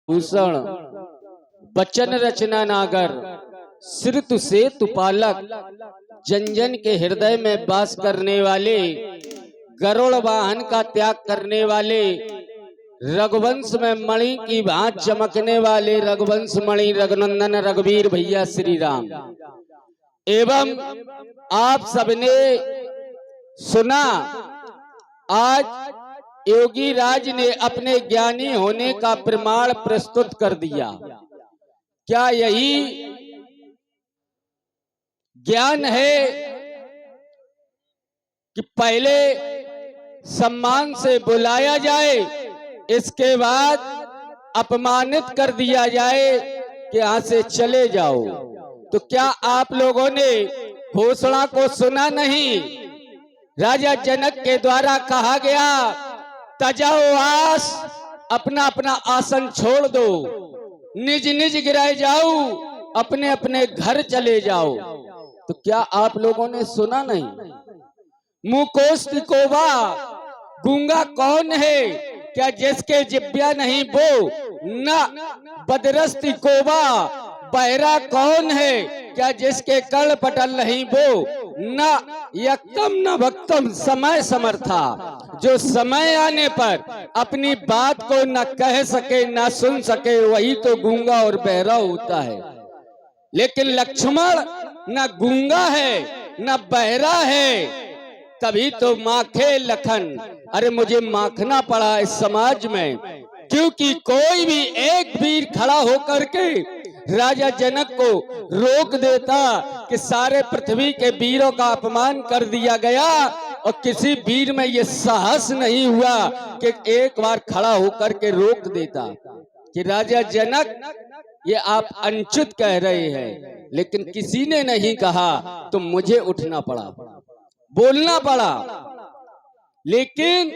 भूषण बचन रचना नागर सिरतु से तुपालक जन जन के हृदय में वास करने वाले गरुड़ वाहन का त्याग करने वाले रघुवंश में मणि की भांत चमकने वाले रघुवंश मणि रघुनंदन रघुवीर भैया श्री राम। एवं आप सबने सुना आज योगी राज ने अपने ज्ञानी होने का प्रमाण प्रस्तुत कर दिया। क्या यही ज्ञान है कि पहले सम्मान से बुलाया जाए, इसके बाद अपमानित कर दिया जाए कि यहां से चले जाओ? तो क्या आप लोगों ने घोषणा को सुना नहीं? राजा जनक के द्वारा कहा गया तजाओ आस, अपना अपना आसन छोड़ दो, निज निज गिराए जाओ, अपने अपने घर चले जाओ। तो क्या आप लोगों ने सुना नहीं? मुकोस्ति कोवा, गूंगा कौन है? क्या जिसके जिब्या नहीं वो न बदरस्ती कोवा, बहरा कौन है? क्या जिसके कर्ण पटल नहीं वो न यक्तम न भक्तम समय समर्था, जो समय आने पर अपनी बात को न कह सके न सुन सके वही तो गूंगा और बहरा होता है। लेकिन लक्ष्मण न गूंगा है न बहरा है, तभी तो माखे लखन। अरे मुझे माखना पड़ा इस समाज में, क्योंकि कोई भी एक वीर खड़ा होकर के राजा जनक को रोक देता कि सारे पृथ्वी के वीरों का अपमान कर दिया गया, और किसी वीर में ये साहस नहीं हुआ कि एक बार खड़ा होकर के रोक देता कि राजा जनक ये आप अनुचित कह रहे हैं। लेकिन किसी ने नहीं कहा, तो मुझे उठना पड़ा, बोलना पड़ा। लेकिन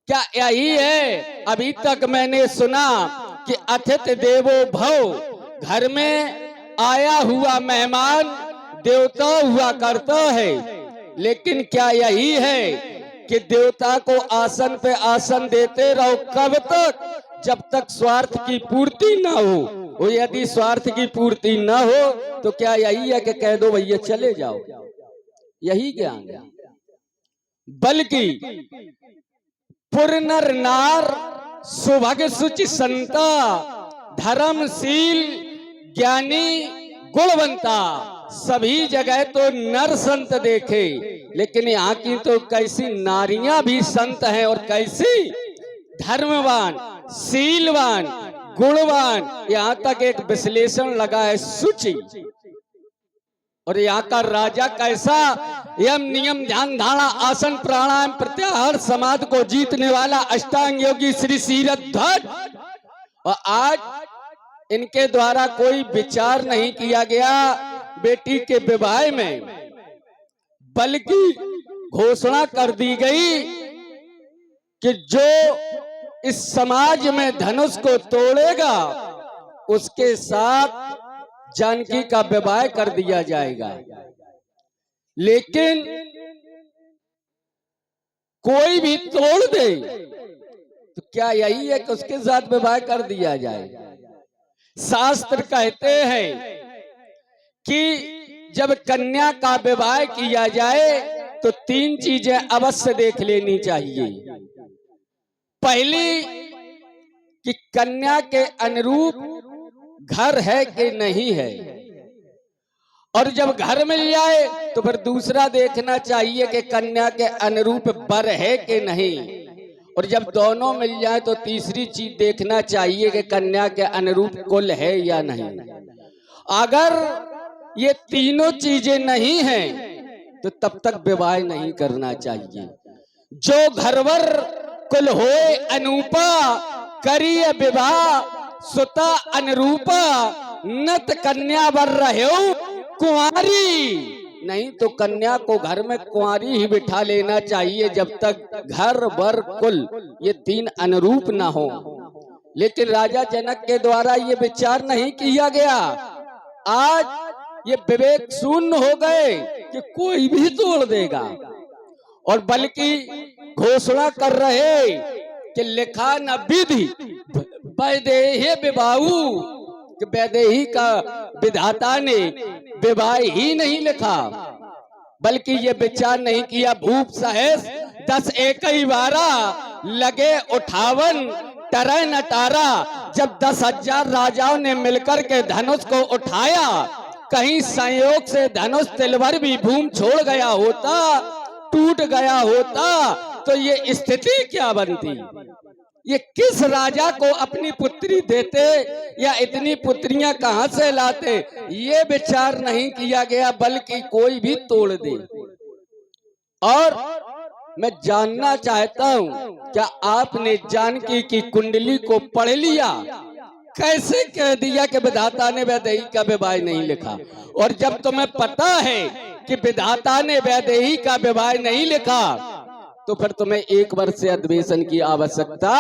क्या यही है? अभी तक मैंने सुना कि अतिथि देवो भव, घर में आया हुआ मेहमान देवता हुआ करता है। लेकिन क्या यही है कि देवता को आसन पे आसन देते रहो? कब तक? जब तक स्वार्थ की पूर्ति ना हो। यदि स्वार्थ की पूर्ति ना हो तो क्या यही है कि कह दो भैया चले जाओ? यही ज्ञान है। बल्कि पुर नर नार सुभग सुचि संता, धर्मशील ज्ञानी गुणवंता, सभी जगह तो नर संत देखे, लेकिन यहाँ की तो कैसी नारियां भी संत हैं, और कैसी धर्मवान शीलवान गुणवान। यहाँ तक एक विश्लेषण लगा है सुचि। और यहाँ का राजा कैसा यम नियम ध्यान धारणा आसन प्राणायाम प्रत्याहार समाधि को जीतने वाला अष्टांग योगी श्री सीरथ धर। और आज इनके द्वारा कोई विचार नहीं किया गया बेटी के विवाह में, बल्कि घोषणा कर दी गई कि जो इस समाज में धनुष को तोड़ेगा उसके साथ जानकी का विवाह कर दिया जाएगा। लेकिन कोई भी तोड़ दे तो क्या यही है कि उसके साथ विवाह कर दिया जाए? शास्त्र कहते हैं कि जब कन्या का विवाह किया जाए तो 3 चीजें अवश्य देख लेनी चाहिए। पहली कि कन्या के अनुरूप घर है कि नहीं है, और जब घर मिल जाए तो फिर दूसरा देखना चाहिए कि कन्या के अनुरूप वर है कि नहीं, और जब दोनों मिल जाए तो तीसरी चीज देखना चाहिए कि कन्या के अनुरूप कुल है या नहीं। अगर ये तीनों चीजें नहीं हैं तो तब तक विवाह नहीं करना चाहिए। जो घरवर कुल होए अनूपा, करिए विवाह सुता अनुरूपा, नत कन्या वर रहो कुंवारी। नहीं तो कन्या को घर में कुंवारी ही बिठा लेना चाहिए जब तक घर वर कुल ये 3 अनुरूप ना हो। लेकिन राजा जनक के द्वारा ये विचार नहीं किया गया। आज ये विवेक शून्य हो गए कि कोई भी तोड़ देगा, और बल्कि घोषणा कर रहे कि लिखा न विधि वैदेही विवाहु, कि वैदेही का विधाता ने विवाह ही नहीं लिखा, बल्कि ये विचार नहीं किया भूप सहेस 10 एकई 12 लगे 58 टरै नटारा। जब 10,000 राजाओं ने मिलकर के धनुष को उठाया, कहीं संयोग से धनुष तिलवर भी भूमि छोड़ गया होता, टूट गया होता, तो ये स्थिति क्या बनती? ये किस राजा को अपनी पुत्री देते या इतनी पुत्रियां कहां से लाते, ये विचार नहीं किया गया, बल्कि कोई भी तोड़ दे। और मैं जानना चाहता हूं, क्या आपने जानकी की कुंडली को पढ़ लिया? कैसे कह दिया कि विधाता ने वैदेही का विवाह नहीं लिखा? और जब तुम्हें पता है कि विधाता ने वैदेही का विवाह नहीं लिखा, तो फिर तुम्हें 1 वर्ष से अधिवेशन की आवश्यकता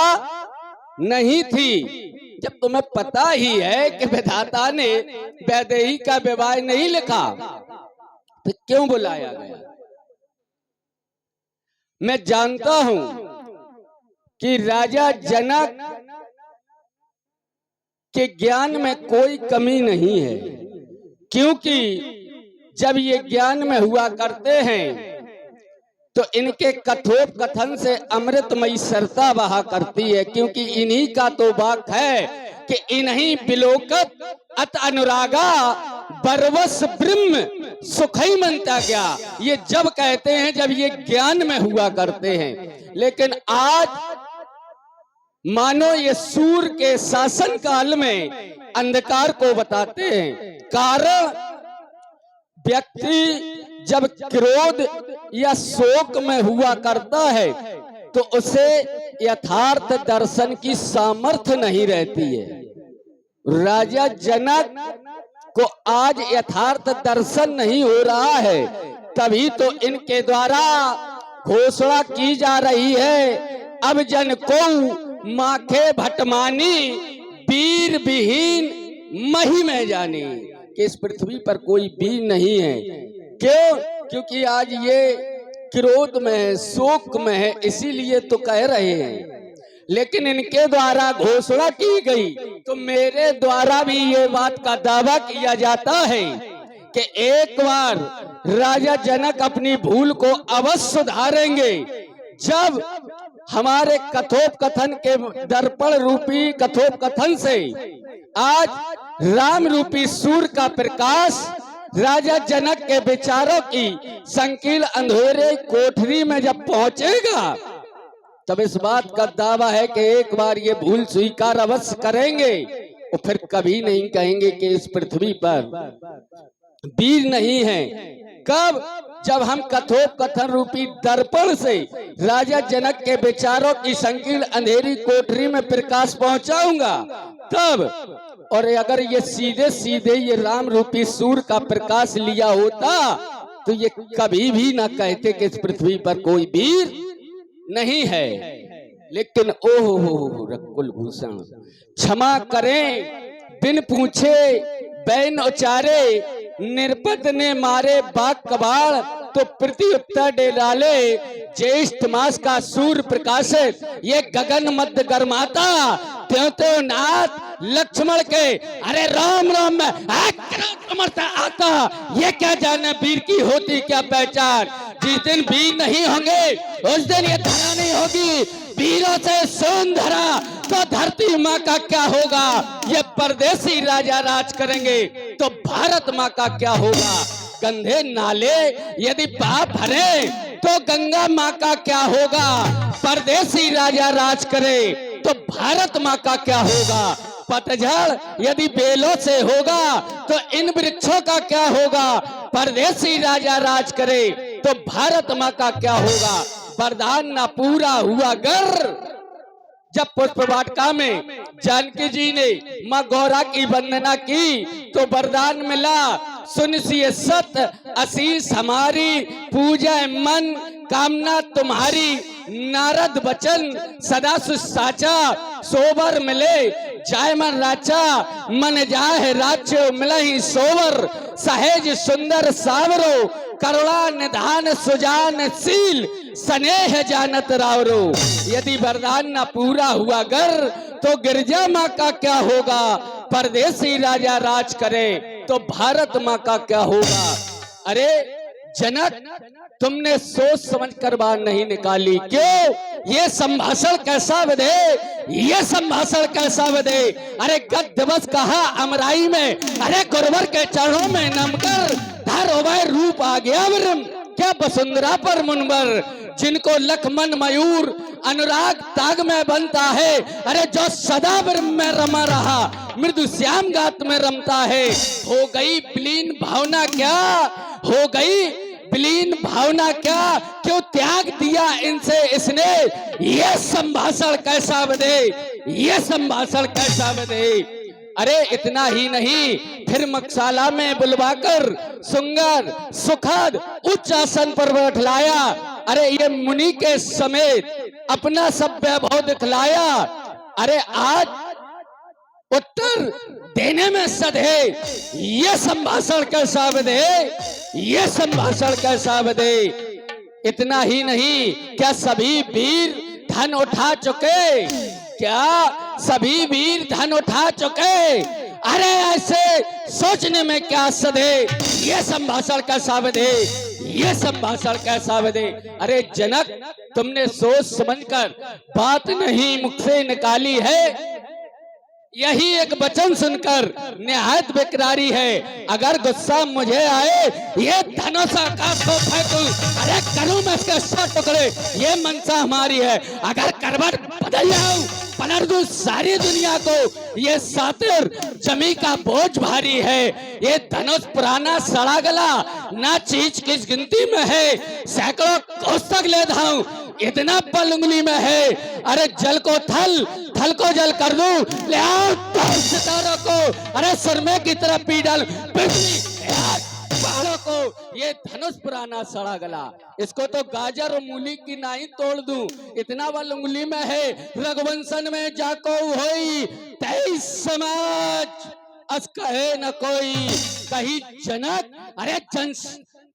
नहीं थी। जब तुम्हें पता ही है कि विधाता ने वैदेही का विवाह नहीं लिखा, तो क्यों बुलाया गया? मैं जानता हूं कि राजा जनक के ज्ञान में कोई कमी नहीं है, क्योंकि जब ये ज्ञान में हुआ करते हैं तो इनके कथोप कथन से अमृतमयी सरता बहा करती है, क्योंकि इन्हीं का तो वाक है कि इन्हीं बिलोकत अत अनुरागा बरवस ब्रह्म सुखई मनता गया। ये जब कहते हैं जब ये ज्ञान में हुआ करते हैं, लेकिन आज मानो ये सूर्य के शासन काल में अंधकार को बताते हैं। कारण व्यक्ति जब क्रोध या शोक में हुआ करता है तो उसे यथार्थ दर्शन की सामर्थ्य नहीं रहती है। राजा जनक को आज यथार्थ दर्शन नहीं हो रहा है, तभी तो इनके द्वारा घोषणा की जा रही है, अब जन को माखे भटमानी वीर विहीन मही में जानी, कि इस पृथ्वी पर कोई वीर नहीं है। क्यों? क्योंकि आज ये क्रोध में है, शोक में है, इसीलिए तो कह रहे हैं। लेकिन इनके द्वारा घोषणा की गई, तो मेरे द्वारा भी ये बात का दावा किया जाता है कि एक बार राजा जनक अपनी भूल को अवश्य सुधारेंगे, जब हमारे कथोपकथन के दर्पण रूपी कथोपकथन से आज राम रूपी सूर्य का प्रकाश राजा जनक के विचारों की संकीर्ण अंधेरे कोठरी में जब पहुंचेगा, तब इस बात का दावा है कि एक बार ये भूल स्वीकार अवश्य करेंगे और फिर कभी नहीं कहेंगे कि इस पृथ्वी पर वीर नहीं है। कब? जब हम कथोपकथन रूपी दर्पण से राजा जनक के विचारों की संकीर्ण अंधेरी कोठरी में प्रकाश पहुंचाऊंगा तब। और अगर ये सीधे सीधे ये राम रूपी सूर्य का प्रकाश लिया होता तो ये कभी भी ना कहते कि इस पृथ्वी पर कोई वीर नहीं है। लेकिन ओहो रकुल भूषण क्षमा करें, बिन पूछे बैन उचारे, निरपद ने मारे बाग कबाड़, तो प्रति उत्तर डे डाले, ज्येष्ठ मास का सूर्य प्रकाशित ये गगन मध्य गर्माता, त्यों त्यों नाथ लक्ष्मण के अरे राम राम में आता, ये क्या जाने वीर की होती क्या पहचान। जिस दिन वीर नहीं होंगे उस दिन ये धरा नहीं होगी, वीरों से सोन धरा तो धरती माँ का क्या होगा। ये परदेसी राजा राज करेंगे तो भारत माँ का क्या होगा। गंदे नाले यदि पाप भरे तो गंगा माँ का क्या होगा। परदेसी राजा राज करे तो भारत माँ का क्या होगा। पतझड़ यदि बेलों से होगा तो इन वृक्षों का क्या होगा। परदेसी राजा राज करे तो भारत माँ का क्या होगा। वरदान ना पूरा हुआ गर, जब पुष्प वाटिका में जानकी जी ने माँ गौरा की वंदना की तो वरदान मिला, सुन सिए सत आशीष हमारी, पूजा मन कामना तुम्हारी, नारद वचन सदा सुसाचा, सोबर मिले जाय मन राचा, मन जाए राज्य मिले ही सोवर, सहेज सुंदर सावरो, करुणा निधान सुजान शील, स्नेह जानत रावरो। यदि वरदान न पूरा हुआ घर तो गिरजा माँ का क्या होगा। परदेसी राजा राज करे तो भारत माँ का क्या होगा। अरे जनक, तुमने सोच समझ कर बात नहीं निकाली। क्यों? ये संभाषण कैसा बधे, ये संभाषण कैसा बधे। अरे गत दिवस कहा अमराई में, अरे गुरुवर के चरणों में नमकर धरोवै रूप आ गया विरम। क्या वसुंधरा पर मुनवर, जिनको लखमन मयूर अनुराग ताग में बनता है। अरे जो सदा विरम में रमा रहा, मृदु श्याम गात में रमता है। हो गई विलीन भावना क्या, हो गई विलीन भावना क्या, क्यों त्याग दिया इनसे इसने। ये संभाषण कैसा बधे, ये संभाषण कैसा बधे। अरे इतना ही नहीं, फिर मकसाला में बुलवाकर सुंदर सुखद उच्च आसन पर बैठलाया। अरे ये मुनि के समेत अपना सब वैभव दिखलाया। अरे आज उत्तर देने में सधे, ये संभाषण कैसा बधे, ये संभाषण कैसा बधे। इतना ही नहीं, क्या सभी वीर धन उठा चुके, क्या सभी वीर धन उठा चुके। अरे ऐसे सोचने में क्या सधे, ये संभाषण कैसा बधे, ये संभाषण कैसा बधे। अरे जनक, तुमने सोच समझकर बात नहीं मुख से निकाली है। यही एक वचन सुनकर निहायत बेकरारी है। अगर गुस्सा मुझे आए, ये धनुष आकाश को फेंकूं, अरे करूं मैं इसके 100 टुकड़े, ये मनसा हमारी है। अगर करवट बदल जाऊं, पलट दूं सारी दुनिया को, ये सातिर जमी का बोझ भारी है। ये धनुष पुराना सड़ा गला, ना चीज किस गिनती में है। सैकड़ों कोस तक ले धाऊं, इतना बल उंगली में है। अरे जल को थल, थल को जल कर दूं, ले आओ सितारों को, अरे सुरमे की तरफ पी डाल पहाड़ों को। ये धनुष पुराना सड़ा गला, इसको तो गाजर और मूली की नाई तोड़ दूं, इतना बल उंगली में है। रघुवंशन में जाको होई 23 समाज, अस कहे न कोई कही जनक। अरे जन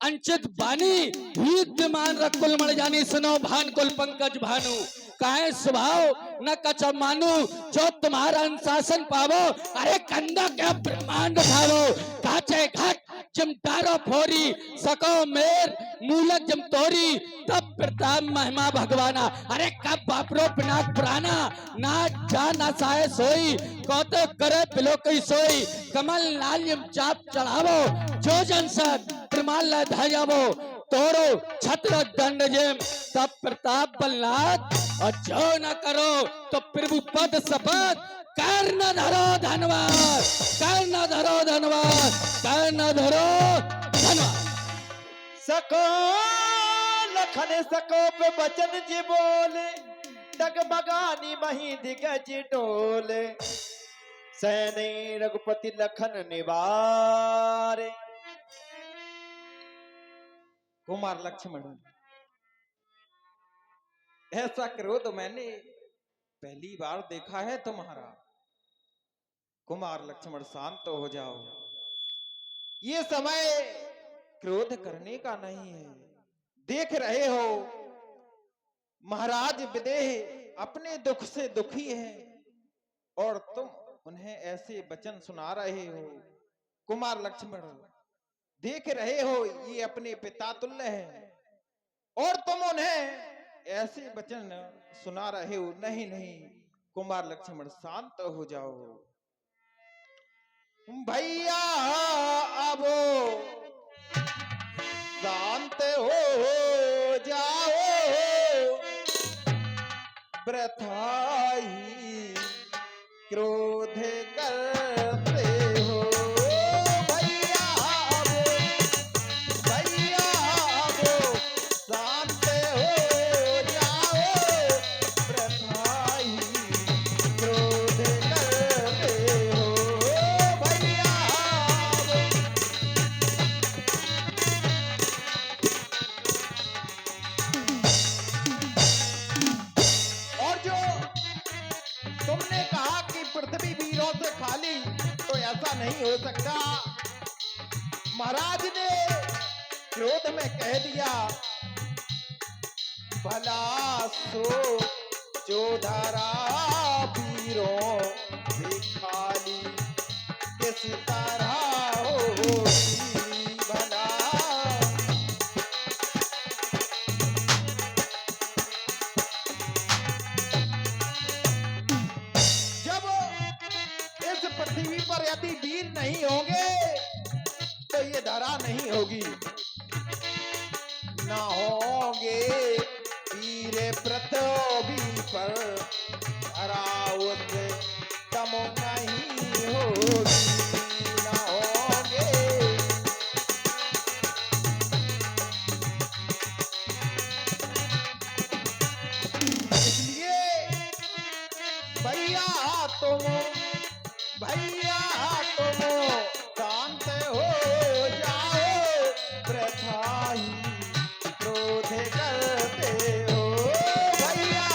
अंचित बानी विद्यमान रकुल मण जानी, सुनो भान कुल पंकज भानु। काहे स्वभाव न कच मानू, जो तुम्हारा अनुशासन पावो। अरे कंधा क्या ब्रह्मांड भावो, काचे घाट चिमटारो फोरी, सको मेर मूलक जम तोरी, तब प्रताप महिमा भगवाना। अरे कब बापरो पिनाक पुराना, ना जा ना साए सोई, कौतो करे पिलो कई सोई। कमल लालिम चाप चढ़ावो, जो जन सत प्रमाल धायावो, तोड़ो छत्र दंड जेम, तब प्रताप बलनाथ। और जो न करो तो प्रभु पद शपथ, कर न धरो धनवाद, कर न धरो धनवाद, कर न धरो धनवाद। सको लखन सको पे बचन जी बोले, डगमगानी मही दिगज डोले। सैने रघुपति लखन निवारे। कुमार लक्ष्मण, ऐसा क्रोध मैंने पहली बार देखा है तुम्हारा। कुमार लक्ष्मण शांत हो जाओ, ये समय क्रोध करने का नहीं है। देख रहे हो महाराज विदेह अपने दुख से दुखी है, और तुम उन्हें ऐसे वचन सुना रहे हो। कुमार लक्ष्मण, देख रहे हो ये अपने पिता तुल्य है, और तुम उन्हें ऐसे वचन सुना रहे हो। नहीं नहीं कुमार लक्ष्मण, शांत हो जाओ। भैया अब शांत हो जाओ, वृथा ही क्रोध करते हो। भैया अब शांत हो जाओ, वृथा ही क्रोध करते हो। भैया और जो तुमने कहा कि पृथ्वी वीरों से खाली, तो ऐसा नहीं हो सकता। महाराज ने क्रोध में कह दिया, भला सो जो धरा वीरों से खाली किस तरह होगी भला। जब इस पृथ्वी पर यदि वीर नहीं होंगे तो ये धरा नहीं होगी। ना होंगे वीर पृथ्वी पर धरा उस दम नहीं होगी। ना होंगे इसलिए भैया तुम शांत हो जाओ, वृथा ही क्रोध करते हो भैया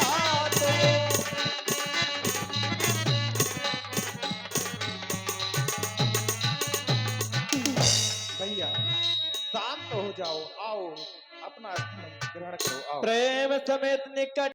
तुम। भैया शांत हो जाओ, आओ अपना ग्रहण करो, आओ। प्रेम समेत निकट